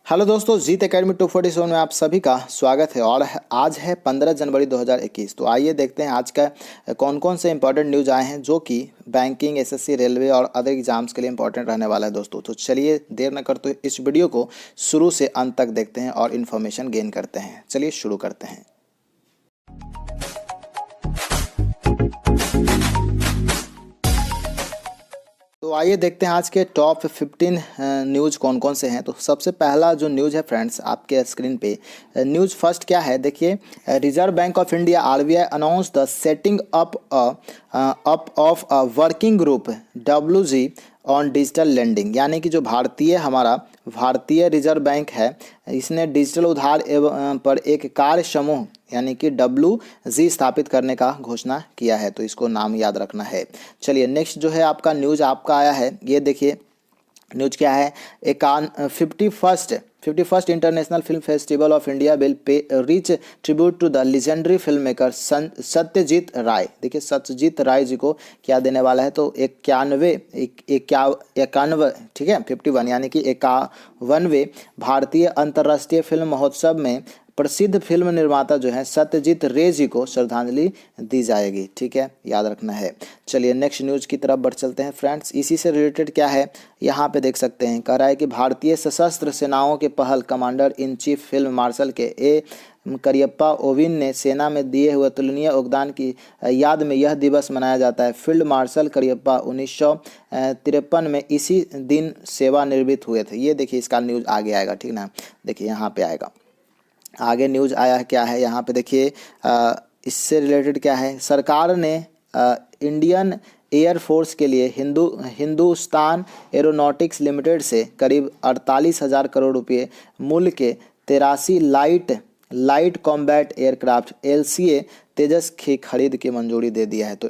Hello दोस्तों, जीत academy 247 में आप सभी का स्वागत है। और आज है 15 जनवरी 2021। तो आइए देखते हैं आज का कौन कौन से इंपॉर्टेंट न्यूज़ आए हैं जो कि बैंकिंग, एसएससी, रेलवे और अदर एग्जाम्स के लिए इंपॉर्टेंट रहने वाला है दोस्तों। तो चलिए देर न करते हुए इस वीडियो को शुरू से अंत तक देखते हैं और इन्फॉर्मेशन गेन करते हैं। चलिए शुरू करते हैं। तो आइए देखते हैं आज के टॉप 15 न्यूज़ कौन कौन से हैं। तो सबसे पहला जो न्यूज़ है फ्रेंड्स आपके स्क्रीन पे, न्यूज़ फर्स्ट क्या है देखिए। Reserve bank of India RBI announce the setting up of a working group WG on digital lending. यानी कि जो भारतीय रिजर्व बैंक है, इसने डिजिटल उधार पर एक कार्य समूह यानी कि WG स्थापित करने का घोषणा किया है। तो इसको नाम याद रखना है। चलिए नेक्स्ट जो है आपका न्यूज़ आपका आया है, ये देखिए न्यूज़ क्या है। 51st international film festival of India will pay rich tribute to the legendary film maker Satyajit Ray. देखिए सत्यजीत राय जी को क्या देने वाला है, तो 51 ठीक है 51 यानी कि 51वें भारतीय अंतर्राष्ट्रीय फिल्म महोत्सव में प्रसिद्ध फिल्म निर्माता जो है सत्यजीत रे जी को श्रद्धांजलि दी जाएगी। ठीक है, याद रखना है। चलिए नेक्स्ट न्यूज़ की तरफ बढ़ चलते हैं फ्रेंड्स। इसी से रिलेटेड क्या है यहाँ पे देख सकते हैं, कह रहा है कि भारतीय सशस्त्र सेनाओं के पहल commander in chief field marshal के करियप्पा ओविन ने सेना में दिए हुए तुलनीय योगदान की याद में यह दिवस मनाया जाता है। फील्ड मार्शल करियप्पा 1953 में इसी दिन सेवानिवृत्त हुए थे। ये देखिए इसका न्यूज़ आगे आएगा, ठीक ना। देखिए यहाँ पे आएगा, आगे न्यूज़ आया है क्या है यहाँ पे देखिए। इससे रिलेटेड क्या है, सरकार ने इंडियन एयरफोर्स के लिए हिंदुस्तान एरोनॉटिक्स लिमिटेड से करीब 48,000 करोड़ रुपए मूल्य के 83 लाइट कॉम्बैट एयरक्राफ्ट LCA तेजस की खरीद की मंजूरी दे दिया है। तो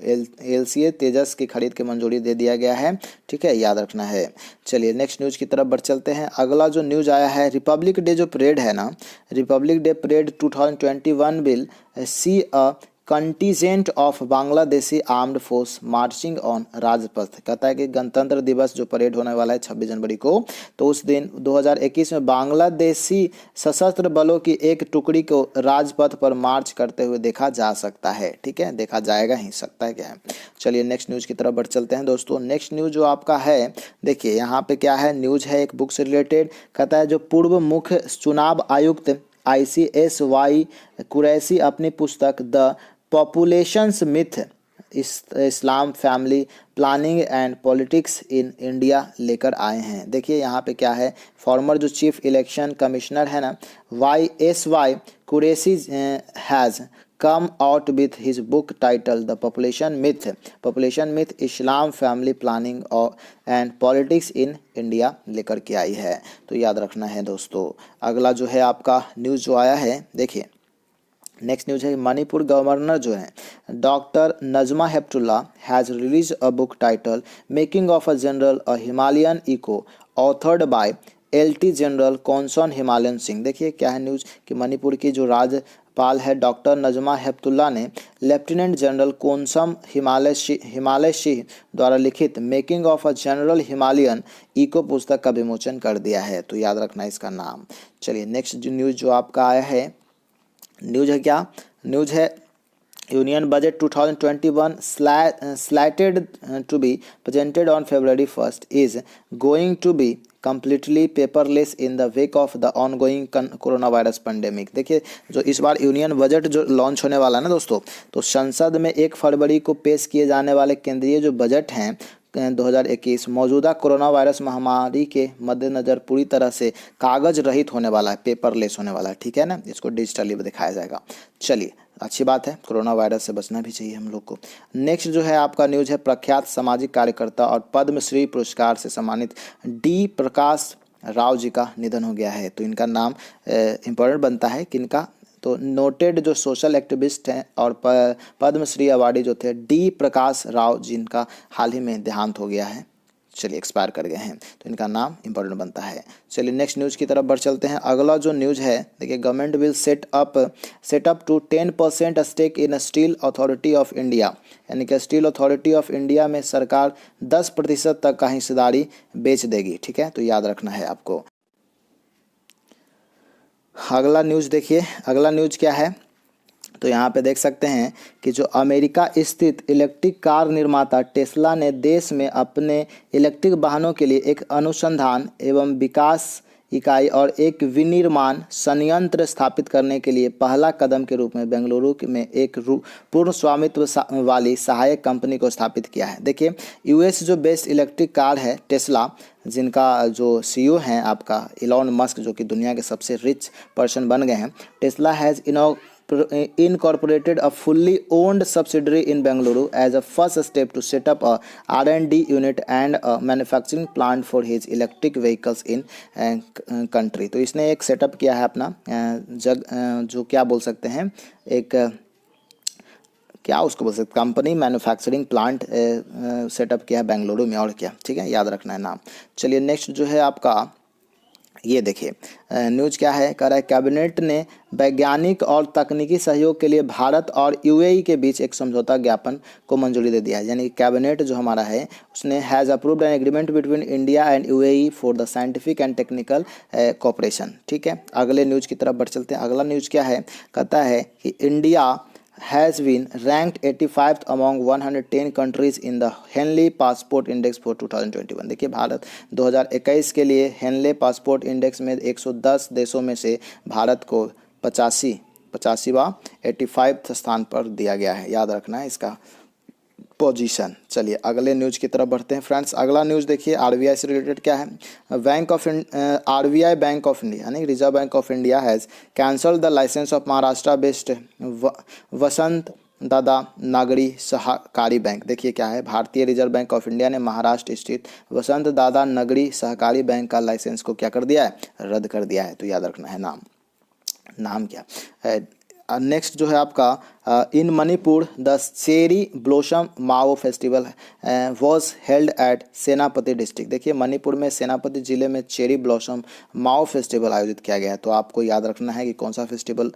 LCA तेजस की खरीद की मंजूरी दे दिया गया है। ठीक है, याद रखना है। चलिए नेक्स्ट न्यूज़ की तरफ बढ़ चलते हैं। अगला जो न्यूज़ आया है, रिपब्लिक डे जो परेड है ना, Republic day parade 2021 will see a contingent of Bangladeshi armed force marching on Rajpath. कहता है कि गणतंत्र दिवस जो परेड होने वाला है 26 जनवरी को, तो उस दिन 2021 में बांग्लादेशी सशस्त्र बलों की एक टुकड़ी को राजपथ पर मार्च करते हुए देखा जा सकता है। ठीक है, देखा जाएगा ही, सकता है क्या है। चलिए नेक्स्ट न्यूज़ की तरफ बढ़ चलते हैं दोस्तों। नेक्स्ट न्यूज़ जो आपका है देखिए यहाँ पे क्या है, न्यूज़ है एक बुक से रिलेटेड। कहता है जो पूर्व मुख्य चुनाव आयुक्त ICSY कुरैशी अपनी पुस्तक the populations myth Islam family planning and politics in India लेकर आए हैं। देखिए यहाँ पे क्या है, फॉर्मर जो चीफ इलेक्शन कमिश्नर है ना YSY Qureshi has come out with his book title the population myth Islam family planning and politics in India लेकर के आई है। तो याद रखना है दोस्तों। अगला जो है आपका न्यूज़ जो आया है देखिए, नेक्स्ट न्यूज़ है मणिपुर गवर्नर जो है doctor Najma Heptulla has release a book title making of a general a Himalayan echo authored by LT general Konsam Himalayan Singh. देखिए क्या है न्यूज़ कि मणिपुर की जो राज्यपाल है डॉक्टर नजमा हेपतुल्ला ने लेफ्टिनेंट जनरल कोनसम हिमालय सिंह द्वारा लिखित making of a general Himalayan echo पुस्तक का विमोचन कर दिया है। तो याद रखना इसका नाम। चलिए नेक्स्ट जो न्यूज़ जो आपका आया है, न्यूज़ है क्या, न्यूज़ है union budget 2021 slated to be presented on February 1st is going to be completely paperless in the wake of the ongoing corona virus pandemic. देखिए जो इस बार यूनियन बजट जो लॉन्च होने वाला है ना दोस्तों, तो संसद में 1 फरवरी को पेश किए जाने वाले केंद्रीय जो बजट हैं 2021 मौजूदा कोरोना वायरस महामारी के मद्देनज़र पूरी तरह से कागज रहित होने वाला है, पेपरलेस होने वाला है। ठीक है ना, इसको डिजिटली दिखाया जाएगा। चलिए अच्छी बात है, कोरोना वायरस से बचना भी चाहिए हम लोग को। नेक्स्ट जो है आपका न्यूज़ है प्रख्यात सामाजिक कार्यकर्ता और पद्मश्री पुरस्कार से सम्मानित D प्रकाश राव जी का निधन हो गया है। तो इनका नाम इम्पोर्टेंट बनता है किनका, तो नोटेड जो सोशल एक्टिविस्ट हैं और पद्मश्री अवार्डी जो थे D प्रकाश राव जिनका हाल ही में देहांत हो गया है, चलिए एक्सपायर कर गए हैं, तो इनका नाम इंपॉर्टेंट बनता है। चलिए नेक्स्ट न्यूज़ की तरफ बढ़ चलते हैं। अगला जो न्यूज़ है देखिए, government will set up to 10% stake in steel authority of India. यानी कि स्टील अथॉरिटी ऑफ इंडिया में सरकार 10% तक का हिस्सेदारी बेच देगी। ठीक है, तो याद रखना है आपको। अगला न्यूज़ देखिए, अगला न्यूज़ क्या है, तो यहाँ पे देख सकते हैं कि जो अमेरिका स्थित इलेक्ट्रिक कार निर्माता टेस्ला ने देश में अपने इलेक्ट्रिक वाहनों के लिए एक अनुसंधान एवं विकास इकाई और एक विनिर्माण संयंत्र स्थापित करने के लिए पहला कदम के रूप में बेंगलुरु में एक पूर्ण स्वामित्व वाली सहायक कंपनी को स्थापित किया है। देखिए, यूएस जो बेस्ड इलेक्ट्रिक कार है टेस्ला, जिनका जो सीईओ हैं आपका इलॉन मस्क, जो कि दुनिया के सबसे रिच पर्सन बन गए हैं, Tesla has incorporated a fully owned subsidiary in Bengaluru as a first step to set up a R&D unit and a manufacturing plant for his electric vehicles in country। तो इसने एक setup किया है अपना जो क्या बोल सकते हैं, एक क्या उसको बोल सकते, कंपनी मैन्युफैक्चरिंग प्लांट सेटअप किया है बेंगलुरु में, और क्या, ठीक है, याद रखना है नाम। चलिए नेक्स्ट जो है आपका ये देखिए न्यूज़ क्या है, कह रहा है कैबिनेट ने वैज्ञानिक और तकनीकी सहयोग के लिए भारत और यूएई के बीच एक समझौता ज्ञापन को मंजूरी दे दिया है। यानी कैबिनेट जो हमारा है उसने has approved an agreement between India and UAE for the scientific and technical cooperation. ठीक है, अगले न्यूज़ की तरफ बढ़ चलते हैं। अगला न्यूज़ क्या है, कहता है कि India has been ranked 85th among 110 countries in the Henley Passport Index for 2021। देखिए, भारत 2021 के लिए हेनले पासपोर्ट इंडेक्स में 110 देशों में से भारत को 85वां 85th स्थान पर दिया गया है। याद रखना है इसका पोजीशन। चलिए अगले न्यूज़ की तरफ बढ़ते हैं फ्रेंड्स। अगला न्यूज़ देखिए, आरबीआई से रिलेटेड क्या है, आरबीआई बैंक ऑफ इंडिया यानी reserve bank of India has cancel the licence of Maharashtra based Vasant Dada Nagari सहकारी बैंक। देखिए क्या है, भारतीय रिजर्व बैंक ऑफ इंडिया ने महाराष्ट्र स्थित वसंत दादा नगरी सहकारी बैंक का लाइसेंस को क्या कर दिया है, रद्द कर दिया है। तो याद रखना है नाम क्या है। नेक्स्ट जो है आपका in Manipur the cherry blossom Mao festival was held at Senapati district. देखिए, मणिपुर में सेनापति जिले में चेरी ब्लॉसम माओ फेस्टिवल आयोजित किया गया है। तो आपको याद रखना है कि कौन सा फेस्टिवल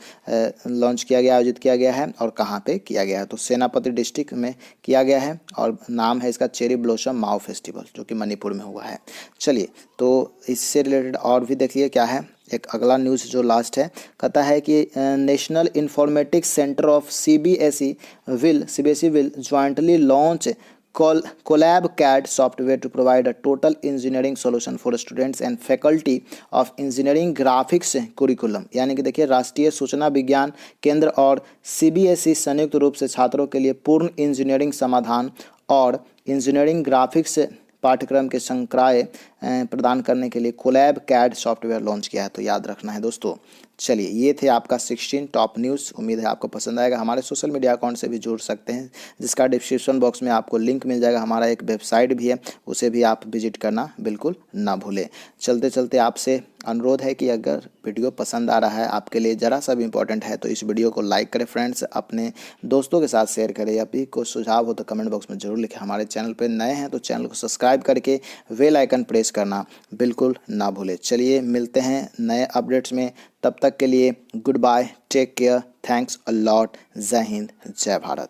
लॉन्च किया गया, आयोजित किया गया है और कहाँ पे किया गया है। तो सेनापति डिस्ट्रिक्ट में किया गया है और नाम है इसका चेरी ब्लॉसम माओ फेस्टिवल, जो कि मणिपुर में हुआ है। चलिए, तो इससे रिलेटेड और भी देखिए क्या है, एक अगला न्यूज़ जो लास्ट है, कहता है कि national informatics centre of CBSE will jointly launch collab CAD software to provide a total engineering solution for students and faculty of engineering graphics curriculum. यानी कि देखिए, राष्ट्रीय सूचना विज्ञान केंद्र और सीबीएसई संयुक्त रूप से छात्रों के लिए पूर्ण इंजीनियरिंग समाधान और इंजीनियरिंग ग्राफिक्स पाठ्यक्रम के संकाय प्रदान करने के लिए कोलैब कैड सॉफ्टवेयर लॉन्च किया है। तो याद रखना है दोस्तों। चलिए, ये थे आपका 16 टॉप न्यूज़। उम्मीद है आपको पसंद आएगा। हमारे सोशल मीडिया अकाउंट से भी जुड़ सकते हैं, जिसका डिस्क्रिप्शन बॉक्स में आपको लिंक मिल जाएगा। हमारा एक वेबसाइट भी है, उसे भी आप विजिट करना बिल्कुल ना भूलें। चलते चलते आपसे अनुरोध है कि अगर वीडियो पसंद आ रहा है, आपके लिए ज़रा सा भी इम्पोर्टेंट है, तो इस वीडियो को लाइक करें फ्रेंड्स, अपने दोस्तों के साथ शेयर करें। या फिर कोई सुझाव हो तो कमेंट बॉक्स में ज़रूर लिखें। हमारे चैनल पर नए हैं तो चैनल को सब्सक्राइब करके बेल आइकन प्रेस करना बिल्कुल ना भूलें। चलिए मिलते हैं नए अपडेट्स में, तब तक के लिए good bye, take care, thanks a lot, Jai Hind, जय भारत।